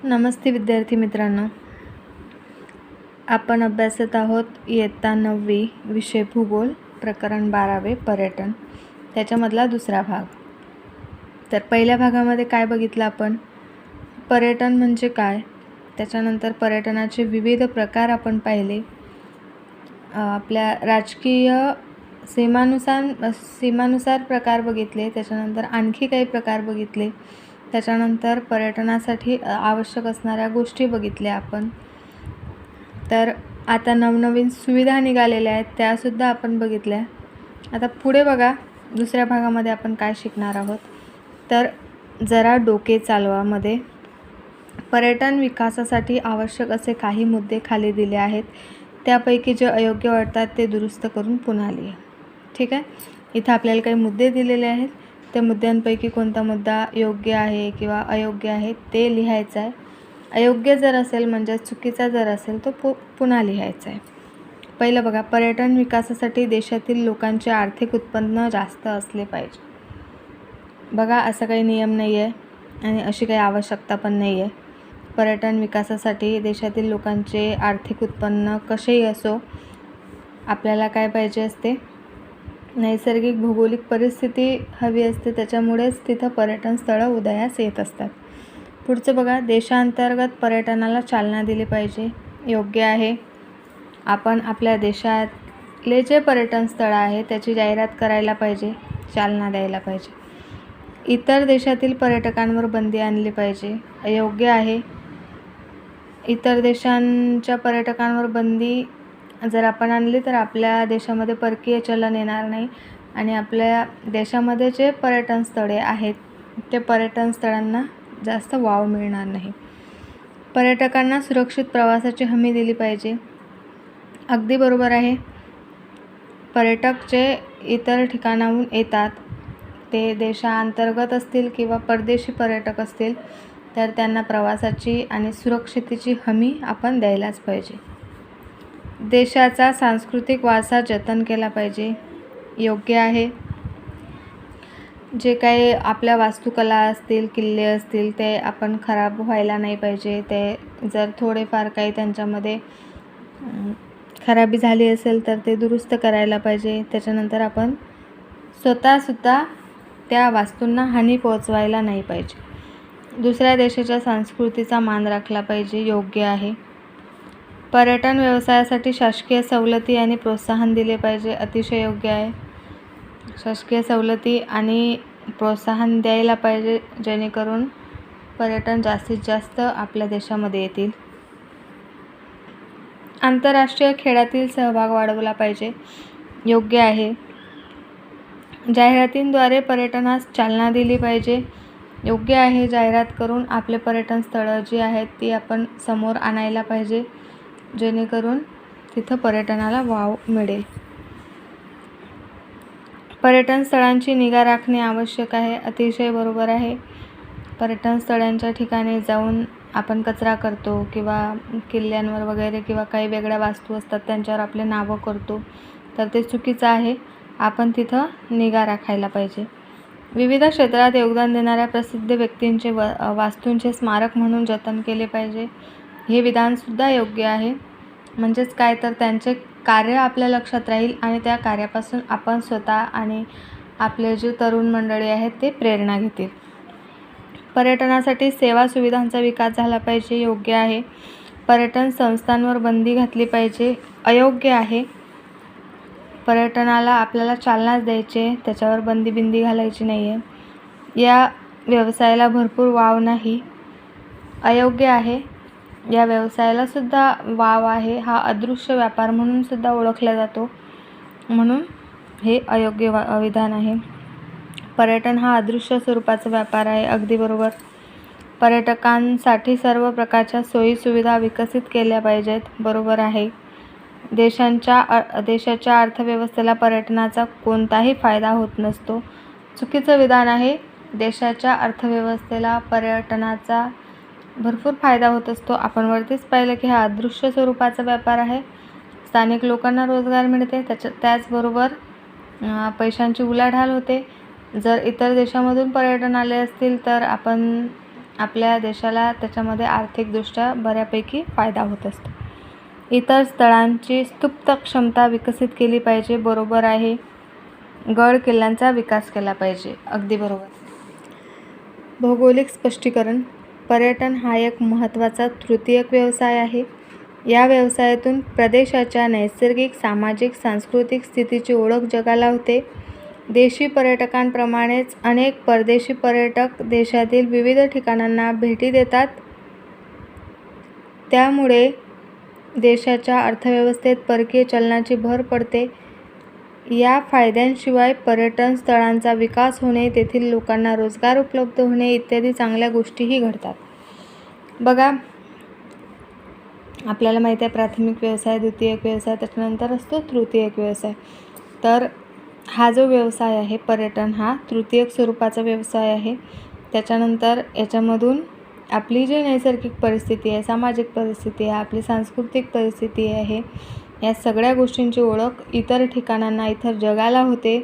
नमस्ते विद्यार्थी मित्रांनो, आपण अभ्यासत आहोत इयत्ता 9वी विषय भूगोल प्रकरण 12वे पर्यटन, त्याच्यामधला दुसरा भाग. तर पहिल्या भागामध्ये काय बघितलं आपण? पर्यटन म्हणजे काय, त्याच्यानंतर पर्यटनाचे विविध प्रकार आपण पाहिले. आपल्या राजकीय सीमानुसार प्रकार बघितले, त्याच्यानंतर आणखी काही प्रकार बघितले, त्याच्यानंतर पर्यटनासाठी आवश्यक असणाऱ्या गोष्टी बघितल्या आपण. तर आता नवनवीन सुविधा निघालेल्या आहेत त्यासुद्धा आपण बघितल्या. आता पुढे बघा, दुसऱ्या भागामध्ये आपण काय शिकणार आहोत. तर जरा डोके चालवामध्ये पर्यटन विकासासाठी आवश्यक असे काही मुद्दे खाली दिले आहेत. त्यापैकी जे अयोग्य वाटतात ते दुरुस्त करून पुन्हा लिहा. ठीक आहे, इथं आपल्याला काही मुद्दे दिलेले आहेत. त्या मुद्द्यांपैकी कोणता मुद्दा योग्य आहे किंवा अयोग्य आहे ते लिहायचं आहे. अयोग्य जर असेल म्हणजे चुकीचा जर असेल तो पुन्हा लिहायचा आहे. पहिलं बघा, पर्यटन विकासासाठी देशातील लोकांचे आर्थिक उत्पन्न जास्त असले पाहिजे. बघा, असं काही नियम नाही आहे आणि अशी काही आवश्यकता पण नाही आहे. पर्यटन विकासासाठी देशातील लोकांचे आर्थिक उत्पन्न कसेही असो, आपल्याला काय पाहिजे असते, नैसर्गिक भौगोलिक परिस्थिती हवी असते. त्याच्यामुळेच तिथं पर्यटन स्थळं उदयास येत असतात. पुढचं बघा, देशांतर्गत पर्यटनाला चालना दिली पाहिजे. योग्य आहे. आपण आपल्या देशातले जे पर्यटन स्थळं आहे त्याची जाहिरात करायला पाहिजे, चालना द्यायला पाहिजे. इतर देशातील पर्यटकांवर बंदी आणली पाहिजे. अयोग्य आहे. इतर देशांच्या पर्यटकांवर बंदी जर आपण आणली तर आपल्या देशामध्ये परकीय चलन येणार नाही आणि आपल्या देशामध्ये जे पर्यटन स्थळे आहेत ते पर्यटन स्थळांना जास्त वाव मिळणार नाही. पर्यटकांना सुरक्षित प्रवासाची हमी दिली पाहिजे. अगदी बरोबर आहे. पर्यटक जे इतर ठिकाणाहून येतात ते देशांतर्गत असतील किंवा परदेशी पर्यटक असतील तर त्यांना प्रवासाची आणि सुरक्षितेची हमी आपण द्यायलाच पाहिजे. देशाचा सांस्कृतिक वारसा जतन केला पाहिजे. योग्य आहे. जे काही आपल्या वास्तुकला असतील, किल्ले असतील ते आपण खराब व्हायला नाही पाहिजे. ते जर थोडेफार काही त्यांच्यामध्ये खराबी झाली असेल तर ते दुरुस्त करायला पाहिजे. त्याच्यानंतर आपण स्वतःसुद्धा त्या वास्तूंना हानी पोहोचवायला नाही पाहिजे. दुसऱ्या देशाच्या संस्कृतीचा मान राखला पाहिजे. योग्य आहे. पर्यटन व्यवसायासाठी शासकीय सवलती आणि प्रोत्साहन दिले पाहिजे. अतिशय योग्य आहे. शासकीय सवलती आणि प्रोत्साहन द्यायला पाहिजे जेणेकरून पर्यटन जास्तीत जास्त आपल्या देशामध्ये येतील. आंतरराष्ट्रीय खेळातील सहभाग वाढवला पाहिजे. योग्य आहे. जाहिरातींद्वारे पर्यटनास चालना दिली पाहिजे. योग्य आहे. जाहिरात करून आपले पर्यटन स्थळं जी आहेत ती आपण समोर आणायला पाहिजे जेणेकरून तिथं पर्यटनाला वाव मिळेल. पर्यटन स्थळांची निगा राखणे आवश्यक आहे. अतिशय बरोबर आहे. पर्यटन स्थळांच्या ठिकाणी जाऊन आपण कचरा करतो किंवा किल्ल्यांवर वगैरे किंवा काही वेगळ्या वास्तू असतात त्यांच्यावर आपले नावं करतो तर ते चुकीचं आहे. आपण तिथं निगा राखायला पाहिजे. विविध क्षेत्रात योगदान देणाऱ्या प्रसिद्ध व्यक्तींचे वास्तूंचे स्मारक म्हणून जतन केले पाहिजे. हे विधानसुद्धा योग्य आहे. म्हणजेच काय तर त्यांचे कार्य आपल्या लक्षात राहील आणि त्या कार्यापासून आपण स्वतः आणि आपले जे तरुण मंडळी आहेत ते प्रेरणा घेतील. पर्यटनासाठी सेवा सुविधांचा विकास झाला पाहिजे. योग्य आहे. पर्यटन संस्थांवर बंदी घातली पाहिजे. अयोग्य आहे. पर्यटनाला आपल्याला चालनाच द्यायचे, त्याच्यावर बंदी घालायची नाही आहे. या व्यवसायाला भरपूर वाव नाही. अयोग्य आहे. या व्यवसायाला सुद्धा वाव आहे. हा अदृश्य व्यापार म्हणून सुद्धा ओळखला जातो, म्हणून हे अयोग्य विधान आहे. पर्यटन हा अदृश्य स्वरूपाचा व्यापार आहे. अगदी बरोबर. पर्यटकांसाठी सर्व प्रकारच्या सोयीसुविधा विकसित केल्या पाहिजेत. बरोबर आहे. देशाच्या अर्थव्यवस्थेला पर्यटनाचा कोणताही फायदा होत नसतो. चुकीचं विधान आहे. देशाच्या अर्थव्यवस्थेला पर्यटनाचा भरपूर फायदा होत असतो. आपण वरतीच पाहिलं की हा अदृश्य स्वरूपाचा व्यापार आहे. स्थानिक लोकांना रोजगार मिळते, त्याचबरोबर पैशांची उलाढाल होते. जर इतर देशामधून पर्यटन आले असतील तर आपण आपल्या देशाला त्याच्यामध्ये आर्थिकदृष्ट्या बऱ्यापैकी फायदा होत असतो. इतर स्थळांची स्तूप क्षमता विकसित केली पाहिजे. बरोबर आहे. गड किल्ल्यांचा विकास केला पाहिजे. अगदी बरोबर. भौगोलिक स्पष्टीकरण. पर्यटन हा एक महत्त्वाचा तृतीयक व्यवसाय आहे. या व्यवसायातून प्रदेशाच्या नैसर्गिक, सामाजिक, सांस्कृतिक स्थितीची ओळख जगाला होते. देशी पर्यटकांप्रमाणेच अनेक परदेशी पर्यटक देशातील विविध ठिकाणांना भेटी देतात. त्यामुळे देशाच्या अर्थव्यवस्थेत परकीय चलनाची भर पडते. या फायद्यांशिवाय पर्यटन स्थळांचा विकास होणे, तेथील लोकांना रोजगार उपलब्ध होणे इत्यादी चांगल्या गोष्टीही घडतात. बघा, आपल्याला माहिती आहे प्राथमिक व्यवसाय, द्वितीयक व्यवसाय, त्याच्यानंतर असतो तृतीयक व्यवसाय. तर हा जो व्यवसाय आहे पर्यटन, हा तृतीयक स्वरूपाचा व्यवसाय आहे. त्याच्यानंतर याच्यामधून आपली जी नैसर्गिक परिस्थिती आहे, सामाजिक परिस्थिती आहे, आपली सांस्कृतिक परिस्थिती आहे, या सगळ्या गोष्टींची ओळख इतर ठिकाणांना, इतर जगाला होते.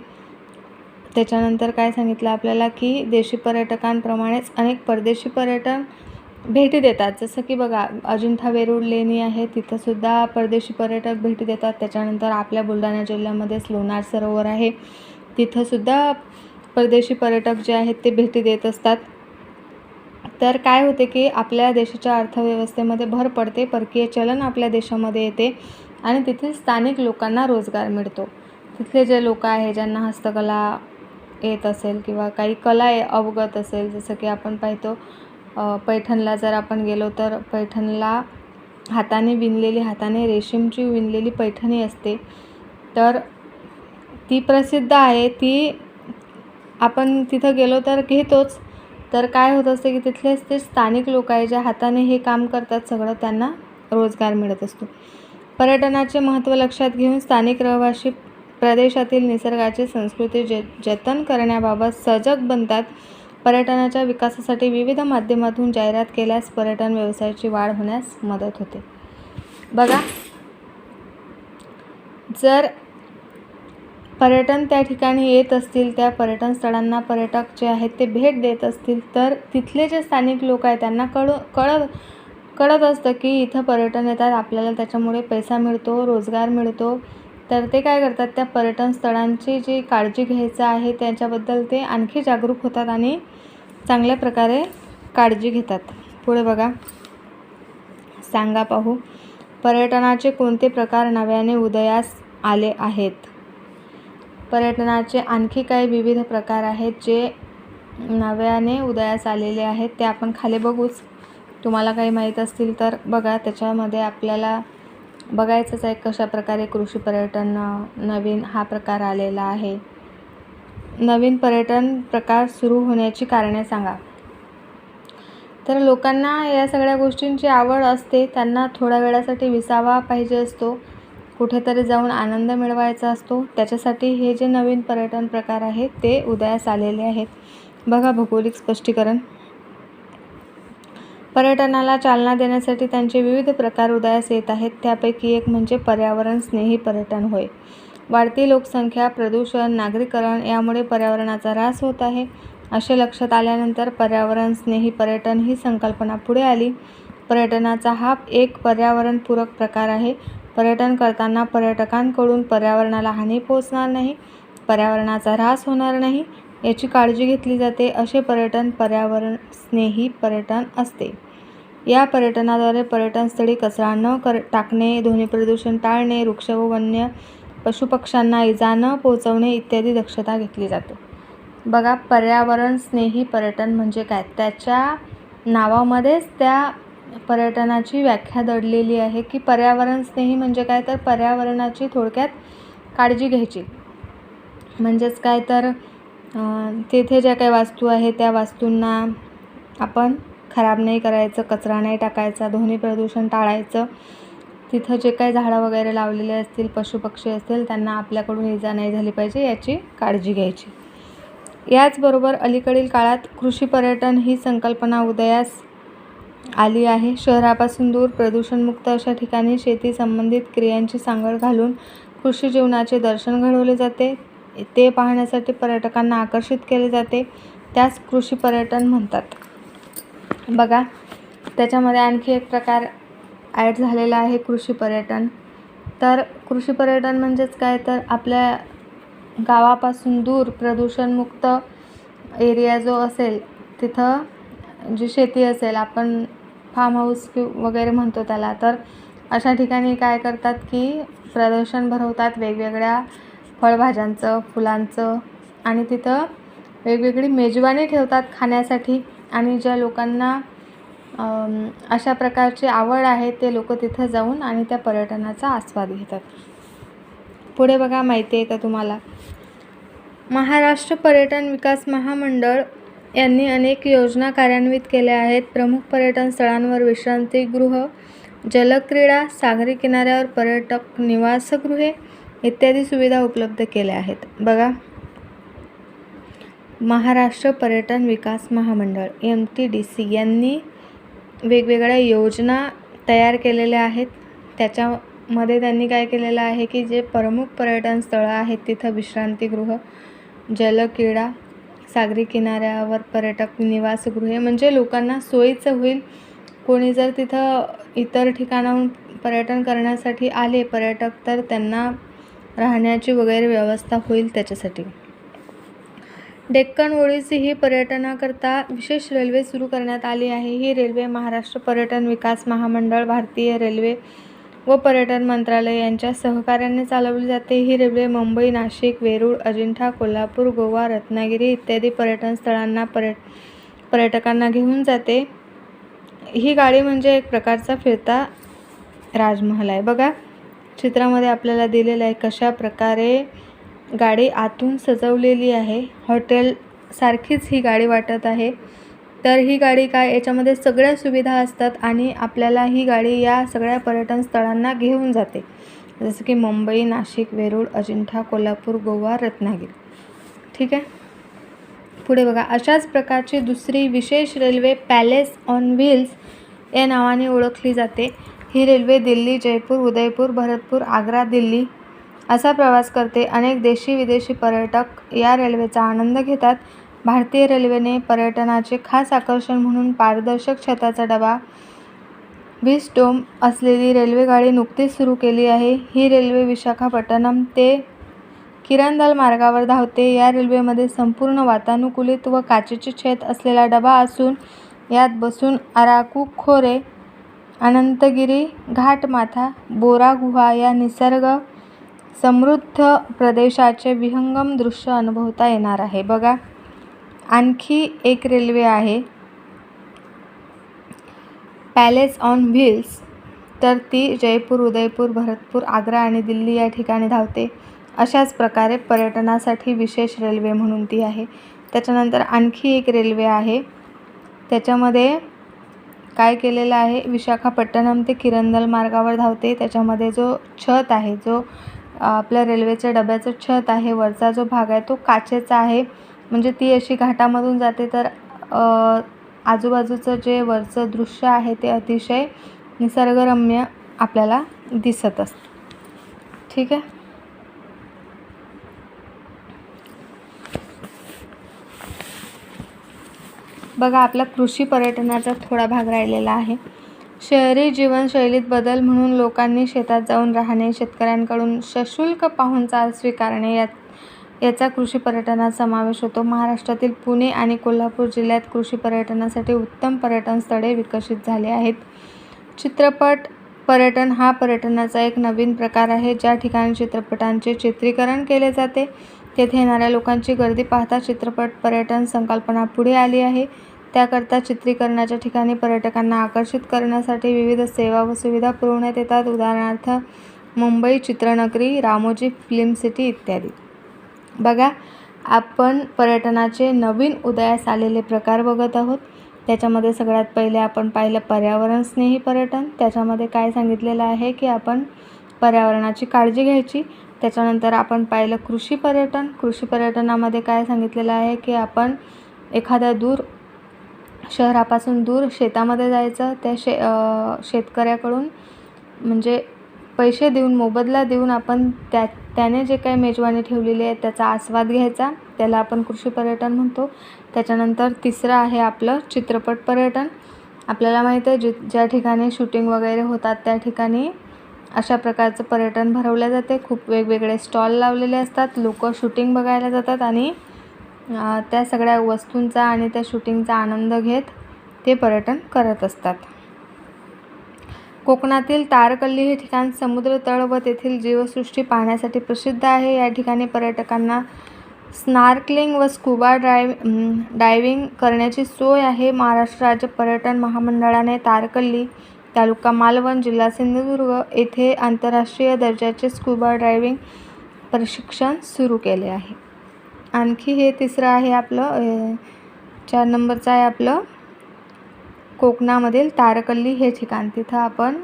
त्याच्यानंतर काय सांगितलं आपल्याला की देशी पर्यटकांप्रमाणेच अनेक परदेशी पर्यटन भेटी देतात. जसं की बघा, अजिंठा वेरूळ लेणी आहे, तिथंसुद्धा परदेशी पर्यटक भेटी देतात. त्याच्यानंतर आपल्या बुलढाणा जिल्ह्यामध्येच लोणार सरोवर आहे, तिथंसुद्धा परदेशी पर्यटक जे आहेत ते भेटी देत असतात. तर काय होते की आपल्या देशाच्या अर्थव्यवस्थेमध्ये भर पडते, परकीय चलन आपल्या देशामध्ये येते आणि तेथील स्थानिक लोकांना रोजगार मिळतो. तिथले जे लोक आहे, ज्यांना हस्तकला येत असेल किंवा काही कला अवगत असेल, जसं की आपण पाहतो पैठणला जर आपण गेलो तर पैठणला हाताने विणलेली, हाताने रेशीमची विणलेली पैठणी असते. तर ती प्रसिद्ध आहे, ती आपण तिथं गेलो तर घेतोच. तर काय होत असते की तिथलेच ते स्थानिक लोक आहे, जे हाताने हे काम करतात सगळं, त्यांना रोजगार मिळत असतो. पर्यटनाचे महत्त्व लक्षात घेऊन स्थानिक रहिवासी प्रदेशातील निसर्गाची संस्कृती जतन करण्याबाबत सजग बनतात. पर्यटनाच्या विकासासाठी विविध माध्यमातून जाहिरात केल्यास पर्यटन व्यवसायाची वाढ होण्यास मदत होते. बघा, जर पर्यटन त्या ठिकाणी येत असतील, त्या पर्यटन स्थळांना पर्यटक जे आहेत ते भेट देत असतील, तर तिथले जे स्थानिक लोक आहेत त्यांना कळत असतं की इथं पर्यटन येतात, आपल्याला त्याच्यामुळे पैसा मिळतो, रोजगार मिळतो. तर ते काय करतात, त्या पर्यटन स्थळांची जी काळजी घ्यायचं आहे त्याच्याबद्दल ते आणखी जागरूक होतात आणि चांगल्या प्रकारे काळजी घेतात. पुढे बघा, सांगा पाहू, पर्यटनाचे कोणते प्रकार नव्याने उदयास आले आहेत? पर्यटनाचे आणखी काही विविध प्रकार आहेत जे नव्याने उदयास आलेले आहेत, ते आपण खाली बघूच. तुम्हाला काही माहीत असतील तर बघा, त्याच्यामध्ये आपल्याला बघायचंच आहे कशा प्रकारे कृषी पर्यटन नवीन हा प्रकार आलेला आहे. नवीन पर्यटन प्रकार सुरू होण्याची कारणे सांगा. तर लोकांना या सगळ्या गोष्टींची आवड असते, त्यांना थोड्या वेळासाठी विसावा पाहिजे असतो, कुठेतरी जाऊन आनंद मिळवायचा असतो. त्याच्यासाठी हे जे नवीन पर्यटन प्रकार आहेत ते उदयास आलेले आहेत. बघा, भौगोलिक स्पष्टीकरण. पर्यटनाला चालना देण्यासाठी त्यांचे विविध प्रकार उदयास येत आहेत. त्यापैकी एक म्हणजे पर्यावरण स्नेही पर्यटन होय. वाढती लोकसंख्या, प्रदूषण, नागरीकरण यामुळे पर्यावरणाचा ऱ्हास होत आहे, असे लक्षात आल्यानंतर पर्यावरण स्नेही पर्यटन ही संकल्पना पुढे आली. पर्यटनाचा हा एक पर्यावरणपूरक प्रकार आहे. पर्यटन करताना पर्यटकांकडून पर्यावरणाला हानी पोहोचणार नाही, पर्यावरणाचा ऱ्हास होणार नाही याची काळजी घेतली जाते. असे पर्यटन पर्यावरण स्नेही पर्यटन असते. या पर्यटनाद्वारे पर्यटनस्थळी कचरा न टाकणे, ध्वनी प्रदूषण टाळणे, वृक्ष व वन्य पशुपक्ष्यांना इजा न पोहोचवणे इत्यादी दक्षता घेतली जाते. बघा, पर्यावरण स्नेही पर्यटन म्हणजे काय, त्याच्या नावामध्येच त्या पर्यटनाची व्याख्या दडलेली आहे की पर्यावरण स्नेही म्हणजे काय, तर पर्यावरणाची थोडक्यात काळजी घ्यायची. म्हणजेच काय, तर तेथे ज्या काही वस्तू आहेत त्या वस्तूंना आपण खराब नाही करायचं, कचरा नाही टाकायचा, ध्वनी प्रदूषण टाळायचं, तिथं जे काही झाडं वगैरे लावलेले असतील, पशुपक्षी असतील, त्यांना आपल्याकडून इजा नाही झाली पाहिजे याची काळजी घ्यायची. याचबरोबर अलीकडील काळात कृषी पर्यटन ही संकल्पना उदयास आली आहे. शहरापासून दूर प्रदूषणमुक्त अशा ठिकाणी शेती संबंधित क्रियांची सांगड घालून कृषी जीवनाचे दर्शन घडवले जाते. ते पाहण्यासाठी पर्यटकांना आकर्षित केले जाते, त्यास कृषी पर्यटन म्हणतात. बघा, त्याच्यामध्ये आणखी एक प्रकार ॲड झालेला आहे कृषी पर्यटन. तर कृषी पर्यटन म्हणजेच काय, तर आपल्या गावापासून दूर प्रदूषणमुक्त एरिया जो असेल, तिथं जी शेती असेल, आपण फार्म हाऊस वगैरे म्हणतो त्याला, तर अशा ठिकाणी काय करतात की प्रदर्शन भरवतात वेगवेगळ्या फळभाज्यांचं, फुलांचं, आणि तिथं वेगवेगळी मेजवानी ठेवतात खाण्यासाठी. आणि ज्या लोकांना अशा प्रकारची आवड आहे ते लोक तिथं जाऊन आणि त्या पर्यटनाचा आस्वाद घेतात. पुढे बघा, माहिती आहे का तुम्हाला, महाराष्ट्र पर्यटन विकास महामंडळ यांनी अनेक योजना कार्यान्वित केल्या आहेत. प्रमुख पर्यटन स्थळांवर विश्रांतीगृह, जलक्रीडा, सागरी किनाऱ्यावर पर्यटक निवासगृहे इत्यादी सुविधा उपलब्ध केल्या आहेत. बघा, महाराष्ट्र पर्यटन विकास महामंडळ MTDC यांनी वेगवेगळ्या योजना तयार केलेल्या आहेत. त्याच्यामध्ये त्यांनी काय केलेलं आहे की जे प्रमुख पर्यटन स्थळं आहेत तिथं विश्रांतीगृह, जलक्रीडा, सागरी किनाऱ्यावर पर्यटक निवासगृहे, म्हणजे लोकांना सोयीचं होईल. कोणी जर तिथं इतर ठिकाणाहून पर्यटन करण्यासाठी आले पर्यटक, तर त्यांना राहण्याची वगैरे व्यवस्था होईल त्याच्यासाठी. डेक्कन ओडिसी ही पर्यटनाकरता विशेष रेल्वे सुरू करण्यात आली आहे. ही रेल्वे महाराष्ट्र पर्यटन विकास महामंडळ, भारतीय रेल्वे व पर्यटन मंत्रालय यांच्या सहकार्याने चालवली जाते. ही रेल्वे मुंबई, नाशिक, वेरूळ, अजिंठा, कोल्हापूर, गोवा, रत्नागिरी इत्यादी पर्यटन स्थळांना पर्यटकांना घेऊन जाते. ही गाडी म्हणजे एक प्रकारचा फिरता राजमहल आहे. बघा, चित्रामध्ये आपल्याला दिलेलं आहे कशा प्रकारे गाडी आतून सजवलेली आहे. हॉटेल सारखीच ही गाडी वाटत आहे. तर ही गाडी काय, याच्यामध्ये सगळ्या सुविधा असतात आणि आपल्याला ही गाडी या सगळ्या पर्यटन स्थळांना घेऊन जाते, जसं की मुंबई, नाशिक, वेरूळ, अजिंठा, कोल्हापूर, गोवा, रत्नागिरी. ठीक आहे. पुढे बघा, अशाच प्रकारची दुसरी विशेष रेल्वे पॅलेस ऑन व्हील्स या नावाने ओळखली जाते. ही रेल्वे दिल्ली, जयपूर, उदयपूर, भरतपूर, आग्रा, दिल्ली असा प्रवास करते. अनेक देशी विदेशी पर्यटक या रेल्वेचा आनंद घेतात. भारतीय रेल्वेने पर्यटनाचे खास आकर्षण म्हणून पारदर्शक छताचा डबा, 20 डोम असलेली रेल्वेगाडी नुकतीच सुरू केली आहे. ही रेल्वे विशाखापट्टणम ते किरंदल मार्गावर धावते. या रेल्वेमध्ये संपूर्ण वातानुकूलित व काचेचे छत असलेला डबा असून यात बसून अराकू खोरे, अनंतगिरी घाटमाथा, बोरा गुहा या निसर्ग समृद्ध प्रदेशाचे विहंगम दृश्य अनुभवता येणार आहे. बघा, आणखी एक रेल्वे आहे पॅलेस ऑन व्हील्स, तर ती जयपूर, उदयपूर, भरतपूर, आग्रा आणि दिल्ली या ठिकाणी धावते. अशाच प्रकारे पर्यटनासाठी विशेष रेल्वे म्हणून ती आहे. त्याच्यानंतर आणखी एक रेल्वे आहे, त्याच्यामध्ये काय केलेलं आहे, विशाखापट्टणम ते किरंदल मार्गावर धावते. त्याच्यामध्ये जो छत आहे, जो आपल्या रेल्वेच्या डब्याचं छत आहे, वरचा जो भाग आहे तो काचेचा आहे. म्हणजे ती अशी घाटामधून जाते, तर आजूबाजूचं जे वरचं दृश्य आहे ते अतिशय निसर्गरम्य आपल्याला दिसत असतं. ठीक आहे. बघा, आपला कृषी पर्यटनाचा थोडा भाग राहिलेला आहे. शहरी जीवनशैलीत बदल म्हणून लोकांनी शेतात जाऊन राहणे, शेतकऱ्यांकडून सशुल्क पाहुणचार स्वीकारणे याचा कृषी पर्यटनात समावेश होतो. महाराष्ट्रातील पुणे आणि कोल्हापूर जिल्ह्यात कृषी पर्यटनासाठी उत्तम पर्यटन स्थळे विकसित झाली आहेत. चित्रपट पर्यटन हा पर्यटनाचा एक नवीन प्रकार आहे. ज्या ठिकाणी चित्रपटांचे चित्रीकरण केले जाते तेथे येणाऱ्या लोकांची गर्दी पाहता चित्रपट पर्यटन संकल्पना पुढे आली आहे. त्याकरता चित्रीकरणाच्या ठिकाणी पर्यटकांना आकर्षित करण्यासाठी विविध सेवा व सुविधा पुरवण्यात येतात. उदाहरणार्थ मुंबई चित्रनगरी, रामोजी फिल्म सिटी इत्यादी. बघा, आपण पर्यटनाचे नवीन उदयास आलेले प्रकार बघत आहोत. त्याच्यामध्ये सगळ्यात पहिले आपण पाहिलं पर्यावरण स्नेही पर्यटन. त्याच्यामध्ये काय सांगितलेलं आहे की आपण पर्यावरणाची काळजी घ्यायची. त्याच्यानंतर आपण पाहिलं कृषी पर्यटन. कृषी पर्यटनामध्ये काय सांगितलेलं आहे की आपण एखाद्या दूर शहरापासून दूर शेतामध्ये जायचं, त्या शेतकऱ्याकडून म्हणजे पैसे देऊन, मोबदला देऊन आपण त्याने जे काही मेजवानी ठेवलेली आहे त्याचा आस्वाद घ्यायचा, त्याला आपण कृषी पर्यटन म्हणतो. त्याच्यानंतर तिसरं आहे आपलं चित्रपट पर्यटन. आपल्याला माहीत आहे ज्या ठिकाणी शूटिंग वगैरे होतात त्या ठिकाणी अशा प्रकारचं पर्यटन भरवले जाते. खूप वेगवेगळे स्टॉल लावलेले असतात. लोक शूटिंग बघायला जातात आणि त्या सगळ्या वस्तूंचा आणि त्या शूटिंगचा आनंद घेत ते पर्यटन करत असतात. कोकणातील तारकल्ली हे ठिकाण समुद्र तळ व तेथील जीवसृष्टी पाहण्यासाठी प्रसिद्ध आहे. या ठिकाणी पर्यटकांना स्नार्कलिंग व स्कुबा डायव्हिंग करण्याची सोय आहे. महाराष्ट्र राज्य पर्यटन महामंडळाने तारकल्ली, तालुका मालवण, जिल्हा सिंधुदुर्ग येथे आंतरराष्ट्रीय दर्जाचे स्कुबा डायव्हिंग प्रशिक्षण सुरू केले आहे. आणखी हे तिसरं आहे आपलं 4 नंबरचं आहे आपलं कोकणामधील तारकल्ली हे ठिकाण. तिथं आपण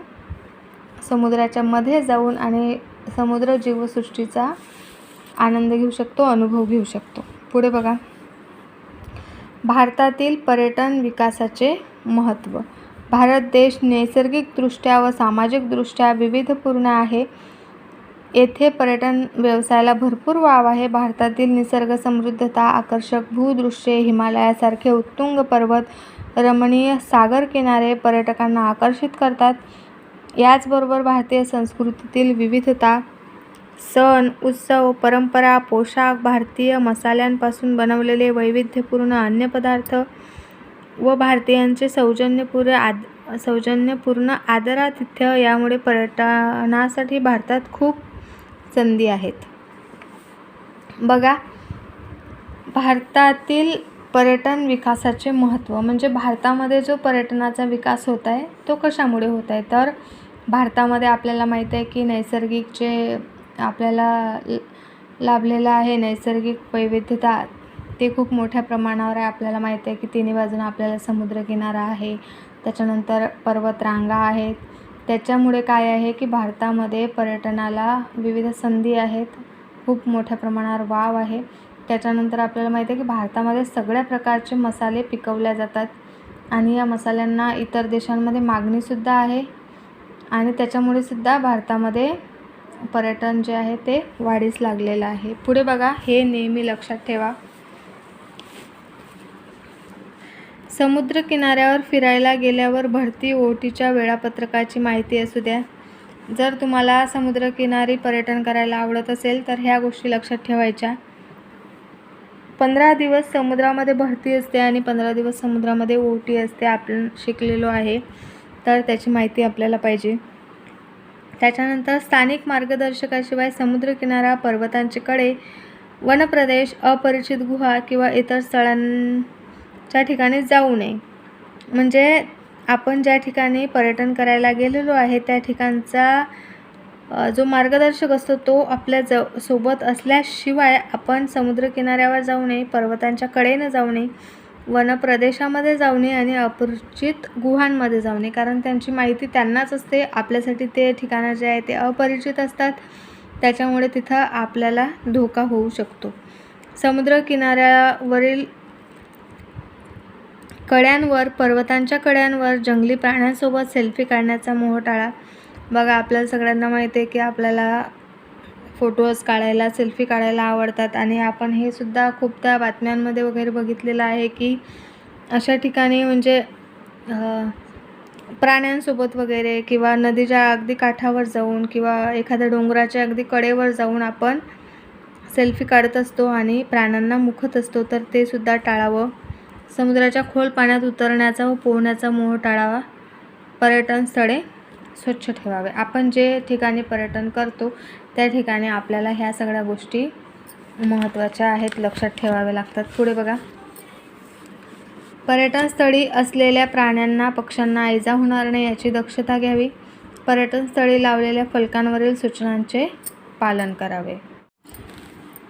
समुद्राच्या मध्ये जाऊन आणि समुद्र जीवसृष्टीचा आनंद घेऊ शकतो, अनुभव घेऊ शकतो. पुढे बघा, भारतातील पर्यटन विकासाचे महत्त्व. भारत देश नैसर्गिकदृष्ट्या व सामाजिकदृष्ट्या विविधपूर्ण आहे. येथे पर्यटन व्यवसायाला भरपूर वाव आहे. भारतातील निसर्ग समृद्धता, आकर्षक भूदृश्ये, हिमालयासारखे उत्तुंग पर्वत, रमणीय सागर किनारे पर्यटकांना आकर्षित करतात. याचबरोबर भारतीय संस्कृतीतील विविधता, सण, उत्सव, परंपरा, पोशाख, भारतीय मसाल्यांपासून बनवलेले वैविध्यपूर्ण अन्नपदार्थ व भारतीयांचे सौजन्यपूर्ण आदरातिथ्य यामुळे पर्यटनासाठी भारतात खूप संधी आहेत. बघा, भारतातील पर्यटन विकासाचे महत्त्व म्हणजे भारतामध्ये जो पर्यटनाचा विकास होत आहे तो कशामुळे होत आहे, तर भारतामध्ये आपल्याला माहीत आहे की नैसर्गिक जे आपल्याला लाभलेलं आहे नैसर्गिक वैविध्यता ते खूप मोठ्या प्रमाणावर आहे. आपल्याला माहीत आहे की तिन्ही बाजूने आपल्याला समुद्रकिनारा आहे, त्याच्यानंतर पर्वतरांगा आहेत. त्याच्यामुळे काय आहे की भारतामध्ये पर्यटनाला विविध संधी आहेत, खूप मोठ्या प्रमाणावर वाव आहे. त्याच्यानंतर आपल्याला माहिती आहे की भारतामध्ये सगळ्या प्रकारचे मसाले पिकवले जातात आणि या मसाल्यांना इतर देशांमध्ये मागणीसुद्धा आहे आणि त्याच्यामुळे सुद्धा भारतामध्ये पर्यटन जे आहे ते वाढीस लागलेलं आहे. पुढे बघा, हे नेहमी लक्षात ठेवा. समुद्र किनाऱ्यावर फिरायला गेल्यावर भरती ओहोटीच्या वेळापत्रकाची माहिती असू द्या. जर तुम्हाला समुद्रकिनारी पर्यटन करायला आवडत असेल तर ह्या गोष्टी लक्षात ठेवायच्या. 15 दिवस समुद्रामध्ये भरती असते आणि 15 दिवस समुद्रामध्ये ओहोटी असते. आपण शिकलेलो आहे, तर त्याची माहिती आपल्याला पाहिजे. त्याच्यानंतर स्थानिक मार्गदर्शकाशिवाय समुद्रकिनारा, पर्वतांचे कडे, वनप्रदेश, अपरिचित गुहा किंवा इतर स्थळांच्या ठिकाणी जाऊ नये. म्हणजे आपण ज्या ठिकाणी पर्यटन करायला गेलेलो आहे त्या ठिकाणचा जो मार्गदर्शक असतो तो आपल्या सोबत असल्याशिवाय आपण समुद्रकिनाऱ्यावर जाऊ नये, पर्वतांच्या कडेनं जाऊ नये, वनप्रदेशामध्ये जाऊ नये आणि अपरिचित गुहांमध्ये जाऊ नये. कारण त्यांची माहिती त्यांनाच असते, आपल्यासाठी ते ठिकाणं जे आहे ते अपरिचित असतात. त्याच्यामुळे तिथं आपल्याला धोका होऊ शकतो. समुद्रकिनाऱ्यावरील कड्यांवर, पर्वतांच्या कड्यांवर जंगली प्राण्यांसोबत सेल्फी काढण्याचा मोह टाळा. बघा, आपल्याला सगळ्यांना माहिती आहे की आपल्याला फोटोज काढायला, सेल्फी काढायला आवडतात आणि आपण हे सुद्धा खूपदा बातम्यांमध्ये वगैरे बघितलेलं आहे की अशा ठिकाणी म्हणजे प्राण्यांसोबत वगैरे किंवा नदीच्या अगदी काठावर जाऊन किंवा एखाद्या डोंगराच्या अगदी कडेवर जाऊन आपण सेल्फी काढत असतो आणि प्राण्यांना मुखत असतो, तर ते सुद्धा टाळावं. समुद्राच्या खोल पाण्यात उतरण्याचा व पोहण्याचा मोह टाळावा. पर्यटन स्थळे स्वच्छ ठेवावे. आपण जे ठिकाणी पर्यटन करतो त्या ठिकाणी आपल्याला ह्या सगळ्या गोष्टी महत्त्वाच्या आहेत, लक्षात ठेवाव्या लागतात. पुढे बघा, पर्यटनस्थळी असलेल्या प्राण्यांना, पक्ष्यांना इजा होणार नाही याची दक्षता घ्यावी. पर्यटनस्थळी लावलेल्या फलकांवरील सूचनांचे पालन करावे.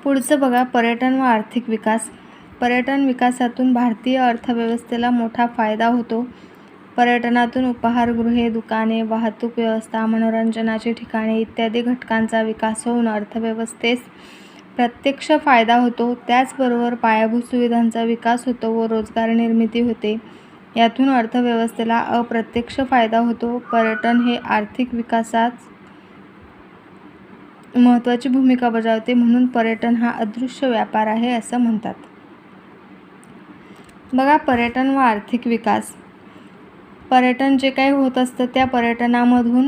पुढचं बघा, पर्यटन व आर्थिक विकास. पर्यटन विकासातून भारतीय अर्थव्यवस्थेला मोठा फायदा होतो. पर्यटनातून उपाहारगृहे, दुकाने, वाहतूक व्यवस्था, मनोरंजनाची ठिकाणे इत्यादी घटकांचा विकास होऊन अर्थव्यवस्थेस प्रत्यक्ष फायदा होतो. त्याचबरोबर पायाभूत सुविधांचा विकास होतो व रोजगार निर्मिती होते. यातून अर्थव्यवस्थेला अप्रत्यक्ष फायदा होतो. पर्यटन हे आर्थिक विकासात महत्त्वाची भूमिका बजावते. म्हणून पर्यटन हा अदृश्य व्यापार आहे असं म्हणतात. बघा, पर्यटन व आर्थिक विकास. पर्यटन जे काही होत असतं त्या पर्यटनामधून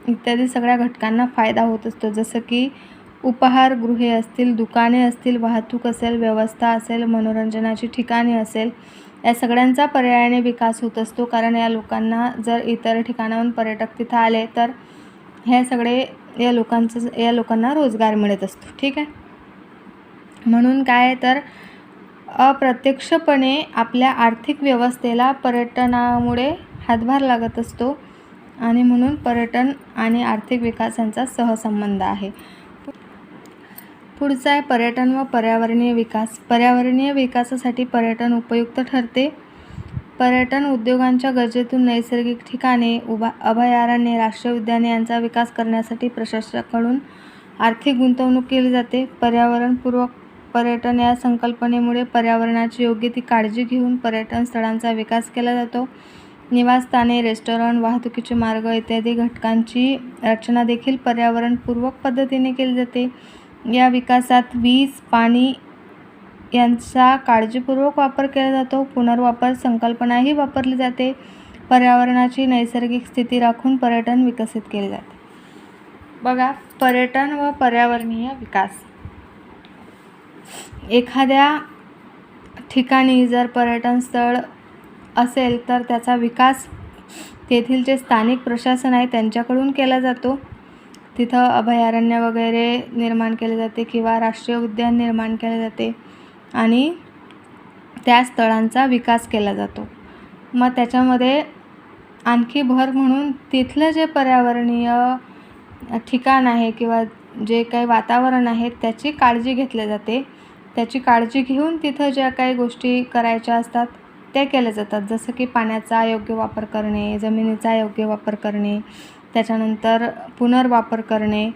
इत्यादी सगळ्या घटकांना फायदा होत असतो. जसं की उपाहारगृहे असतील, दुकाने असतील, वाहतूक असेल, व्यवस्था असेल, मनोरंजनाची ठिकाणे असेल, या सगळ्यांचा पर्यायाने विकास होत असतो. कारण या लोकांना जर इतर ठिकाणाहून पर्यटक तिथं आले तर हे सगळे या लोकांना रोजगार मिळत असतो. ठीक आहे. म्हणून काय तर अप्रत्यक्षपणे आपल्या आर्थिक व्यवस्थेला पर्यटनामुळे हातभार लागत असतो आणि म्हणून पर्यटन आणि आर्थिक विकास यांचा सहसंबंध आहे. पुढचा आहे पर्यटन व पर्यावरणीय विकास. पर्यावरणीय विकासासाठी पर्यटन उपयुक्त ठरते. पर्यटन उद्योगांच्या गरजेतून नैसर्गिक ठिकाणे, अभयारण्ये, राष्ट्रीय उद्याने यांचा विकास करण्यासाठी प्रशासनाकडून आर्थिक गुंतवणूक केली जाते. पर्यावरणपूरक पर्यटन या संकल्पनेमुळे पर्यावरणाची योग्य ती काळजी घेऊन पर्यटन स्थळांचा विकास केला जातो. निवासस्थाने, रेस्टॉरंट, वाहतुकीचे मार्ग इत्यादी घटकांची रचना देखील पर्यावरणपूर्वक पद्धतीने केली जाते. या विकासात वीज, पाणी यांचा काळजीपूर्वक वापर केला जातो. पुनर्वापर संकल्पनाही वापरली जाते. पर्यावरणाची नैसर्गिक स्थिती राखून पर्यटन विकसित केले जाते. बघा, पर्यटन व पर्यावरणीय विकास. एखाद्या ठिकाणी जर पर्यटन स्थळ असेल तर त्याचा विकास तेथील जे स्थानिक प्रशासन आहे त्यांच्याकडून केला जातो. तिथं अभयारण्य वगैरे निर्माण केले जाते किंवा राष्ट्रीय उद्यान निर्माण केले जाते आणि त्या स्थळांचा विकास केला जातो. मग त्याच्यामध्ये आणखी भर म्हणून तिथलं जे पर्यावरणीय ठिकाण आहे किंवा जे काही वातावरण आहे त्याची काळजी घेतली जाते. त्याची काळजी घेऊन तिथं ज्या काही गोष्टी करायच्या असतात त्या केल्या जातात. जसं की पाण्याचा योग्य वापर करणे, जमिनीचा योग्य वापर करणे, त्याच्यानंतर पुनर्वापर करणे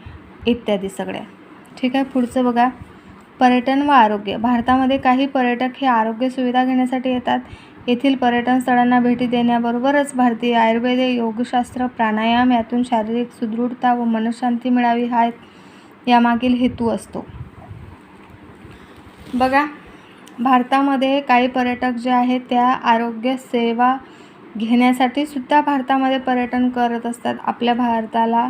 इत्यादी सगळ्या. ठीक आहे. पुढचं बघा, पर्यटन व आरोग्य. भारतामध्ये काही पर्यटक हे आरोग्य सुविधा घेण्यासाठी येतात. येथील पर्यटन स्थळांना भेटी देण्याबरोबरच भारतीय आयुर्वेद, योगशास्त्र, प्राणायाम यातून शारीरिक सुदृढता व मनशांती मिळावी हा यामागील हेतू असतो. बघा, भारतामध्ये काही पर्यटक जे आहेत त्या आरोग्य सेवा घेण्यासाठी सुद्धा भारतामध्ये पर्यटन करत असतात. आपल्या भारताला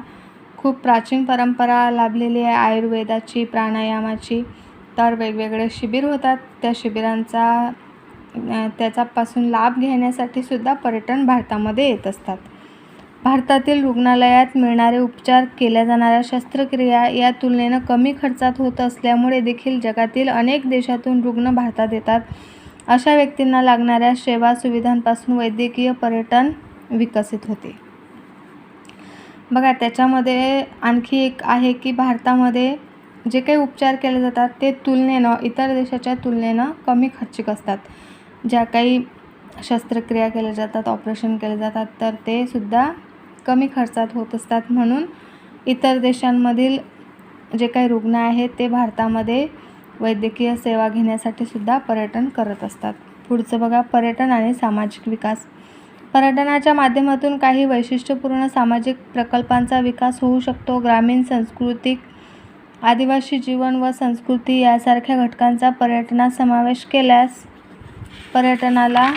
खूप प्राचीन परंपरा लाभलेली आहे आयुर्वेदाची, प्राणायामाची. तर वेगवेगळे शिबिर होतात. त्या शिबिरांचा त्याच्यापासून लाभ घेण्यासाठी सुद्धा पर्यटन भारतामध्ये येत असतात. भारतातील रुग्णालयात मिळणारे उपचार, केल्या जाणाऱ्या शस्त्रक्रिया या तुलनेनं कमी खर्चात होत असल्यामुळे देखील जगातील अनेक देशातून रुग्ण भारतात येतात. अशा व्यक्तींना लागणाऱ्या सेवा सुविधांपासून वैद्यकीय पर्यटन विकसित होते. बघा, त्याच्यामध्ये आणखी एक आहे की भारतामध्ये जे काही उपचार केले जातात ते तुलनेनं इतर देशाच्या तुलनेनं कमी खर्चिक असतात. ज्या काही शस्त्रक्रिया केल्या जातात, ऑपरेशन केले जातात तर ते सुद्धा कमी खर्चात होत असतात. म्हणून इतर देशांमधील जे काही रुग्ण आहेत ते भारतामध्ये वैद्यकीय सेवा घेण्यासाठी सुद्धा पर्यटन करत असतात. पुढचं बघा, पर्यटन आणि सामाजिक विकास. पर्यटनाच्या माध्यमातून काही वैशिष्ट्यपूर्ण सामाजिक प्रकल्पांचा विकास होऊ शकतो. ग्रामीण, सांस्कृतिक, आदिवासी जीवन व संस्कृती यासारख्या घटकांचा पर्यटनात समावेश केल्यास पर्यटनाला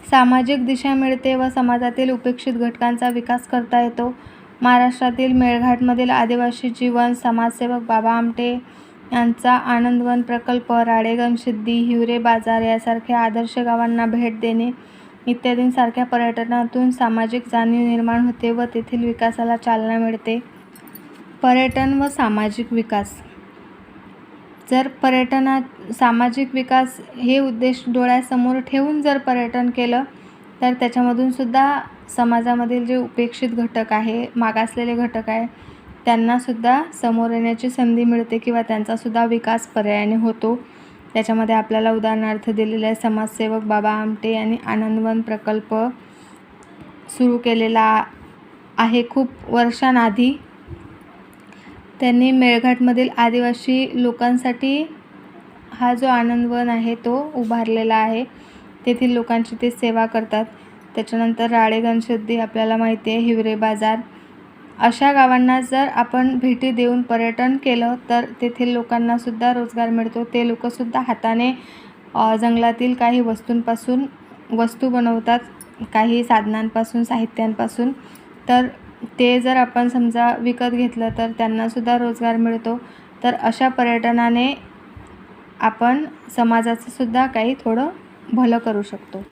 सामाजिक दिशा मिळते व समाजातील उपेक्षित घटकांचा विकास करता येतो. महाराष्ट्रातील मेळघाटमधील आदिवासी जीवन, समाजसेवक बाबा आमटे यांचा आनंदवन प्रकल्प, राळेगणसिद्धी, हिवरे बाजार यासारख्या आदर्श गावांना भेट देणे इत्यादींसारख्या पर्यटनातून सामाजिक जाणीव निर्माण होते व तेथील विकासाला चालना मिळते. पर्यटन व सामाजिक विकास. जर पर्यटनात सामाजिक विकास हे उद्देश डोळ्यासमोर ठेवून जर पर्यटन केलं तर त्याच्यामधून सुद्धा समाजामधील जे उपेक्षित घटक आहे, मागासलेले घटक आहे त्यांनासुद्धा समोर येण्याची संधी मिळते किंवा त्यांचासुद्धा विकास पर्यायाने होतो. त्याच्यामध्ये आपल्याला उदाहरणार्थ दिलेले आहे समाजसेवक बाबा आमटे यांनी आनंदवन प्रकल्प सुरू केलेला आहे खूप वर्षांआधी. त्यांनी मेळघाटमधील आदिवासी लोकांसाठी हा जो आनंदवन आहे तो उभारलेला आहे. तेथील लोकांची ते सेवा करतात. त्याच्यानंतर राळेगणसिद्धी आपल्याला माहिती आहे, हिवरे बाजार, अशा गावांना जर आपण भेटी देऊन पर्यटन केलं तर तेथील लोकांनासुद्धा रोजगार मिळतो. ते लोकंसुद्धा हाताने जंगलातील काही वस्तूंपासून वस्तू बनवतात, काही साधनांपासून, साहित्यांपासून. तर ते जर आपण समजा विकत घेतलं तर त्यांनासुद्धा रोजगार मिळतो. तर अशा पर्यटनाने आपण समाजाचं सुद्धा काही थोडं भलं करू शकतो.